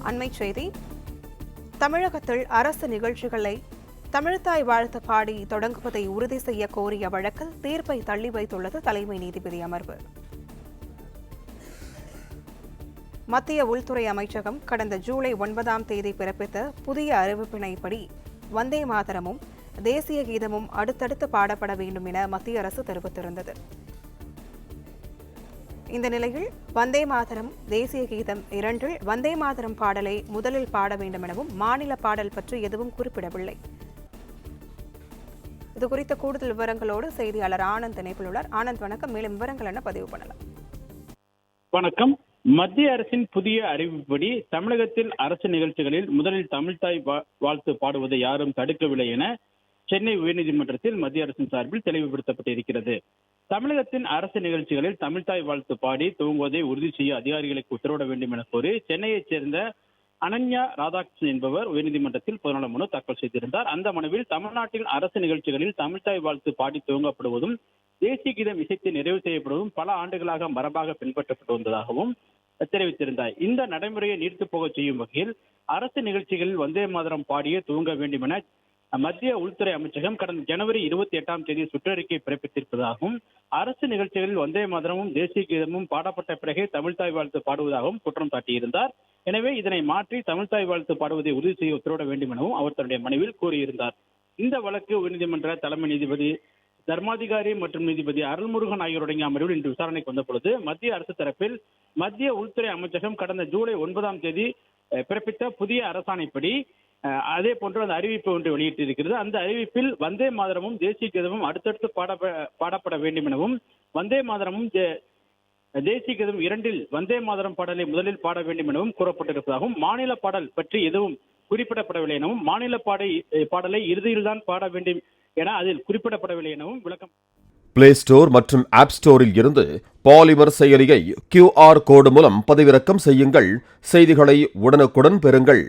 அண்மைச் செய்தி. தமிழகத்தில் அரசு நிகழ்ச்சிகளை தமிழ்த்தாய் வாழ்த்து பாடி தொடங்குவதை உறுதி செய்ய கோரிய வழக்கில் தீர்ப்பை தள்ளி வைத்துள்ளது தலைமை நீதிபதி அமர்வு. மத்திய உள்துறை அமைச்சகம் கடந்த ஜூலை 9ஆம் தேதி பிறப்பித்த புதிய அறிவிப்பினைப்படி வந்தே மாதரமும் தேசிய கீதமும் அடுத்தடுத்து பாடப்பட வேண்டும் என மத்திய அரசு தெரிவித்திருந்தது. இந்த நிலையில் வந்தே மாதரம், தேசிய கீதம் இரண்டில் வந்தே மாதரம் பாடலை முதலில் பாட வேண்டும் எனவும் மாநில பாடல் பற்றி எதுவும் குறிப்பிடவில்லை. இதுகுறித்த கூடுதல் விவரங்களோடு செய்தியாளர் ஆனந்த் இணைப்பில் உள்ளார். ஆனந்த், வணக்கம். மேலும் விவரங்கள் என்ன பதிவு பண்ணலாம்? வணக்கம். மத்திய அரசின் புதிய அறிவிப்படி தமிழகத்தில் அரசு நிகழ்ச்சிகளில் முதலில் தமிழ்த்தாய் வாழ்த்து பாடுவதை யாரும் தடுக்கவில்லை என சென்னை உயர்நீதிமன்றத்தில் மத்திய அரசின் சார்பில் தெளிவுபடுத்தப்பட்டிருக்கிறது. தமிழகத்தின் அரசு நிகழ்ச்சிகளில் தமிழ்த்தாய் வாழ்த்து பாடி துவங்குவதை உறுதி செய்ய அதிகாரிகளுக்கு உத்தரவிட வேண்டும் என கோரி சென்னையைச் சேர்ந்த அனன்யா ராதாகிருஷ்ணன் என்பவர் உயர்நீதிமன்றத்தில் பொதுநல மனு தாக்கல் செய்திருந்தார். அந்த மனுவில் தமிழ்நாட்டின் அரசு நிகழ்ச்சிகளில் தமிழ்த்தாய் வாழ்த்து பாடி துவங்கப்படுவதும் தேசிய கீதம் இசைத்து நிறைவு செய்யப்படுவதும் பல ஆண்டுகளாக மரபாக பின்பற்றப்பட்டு வந்ததாகவும் தெரிவித்திருந்தார். இந்த நடைமுறையை நீர்த்து போக செய்யும் வகையில் அரசு நிகழ்ச்சிகளில் வந்தே மாதரம் பாடியே துவங்க வேண்டும் என மத்திய உள்துறை அமைச்சகம் கடந்த ஜனவரி 28ஆம் தேதி சுற்றறிக்கை பிறப்பித்திருப்பதாகவும் அரசு நிகழ்ச்சிகளில் வந்தே மாதரமும் தேசிய கீதமும் பாடப்பட்ட பிறகே தமிழ்த்தாய் வாழ்த்து பாடுவதாகவும் குற்றம் சாட்டியிருந்தார். எனவே இதனை மாற்றி தமிழ்த்தாய் வாழ்த்து பாடுவதை உறுதி செய்ய உத்தரவிட வேண்டும் எனவும் அவர் தன்னுடைய மனுவில் கூறியிருந்தார். இந்த வழக்கு உயர்நீதிமன்ற தலைமை நீதிபதி தர்மாதிகாரி மற்றும் நீதிபதி அருள்முருகன் ஆகியோருடைய அமர்வில் இன்று விசாரணைக்கு வந்த பொழுது மத்திய அரசு தரப்பில் மத்திய உள்துறை அமைச்சகம் கடந்த ஜூலை 9ஆம் தேதி பிறப்பித்த புதிய அரசாணைப்படி அதே போன்று அந்த அறிவிப்பு ஒன்று வெளியிட்டிருக்கிறது. அந்த அறிவிப்பில் வந்தே மாதரமும் தேசிய கீதமும் அடுத்தடுத்து பாடப்பட வேண்டும் எனவும் வந்தே மாதரமும் தேசிய கீதம் இரண்டில் வந்தே மாதரம் பாடலை முதலில் பாட வேண்டும் எனவும் கூறப்பட்டிருப்பதாகவும் மாநில பாடல் பற்றி எதுவும் குறிப்பிடப்படவில்லை எனவும் மாநில பாடலை இறுதியில் தான் பாட வேண்டும் என அதில் குறிப்பிடப்படவில்லை எனவும் விளக்கம். பிளே ஸ்டோர் மற்றும் ஆப் ஸ்டோரில் இருந்து பாலிமர் செயலியை QR கோடு மூலம் பதிவிறக்கம் செய்யுங்கள். செய்திகளை உடனுக்குடன் பெறுங்கள்.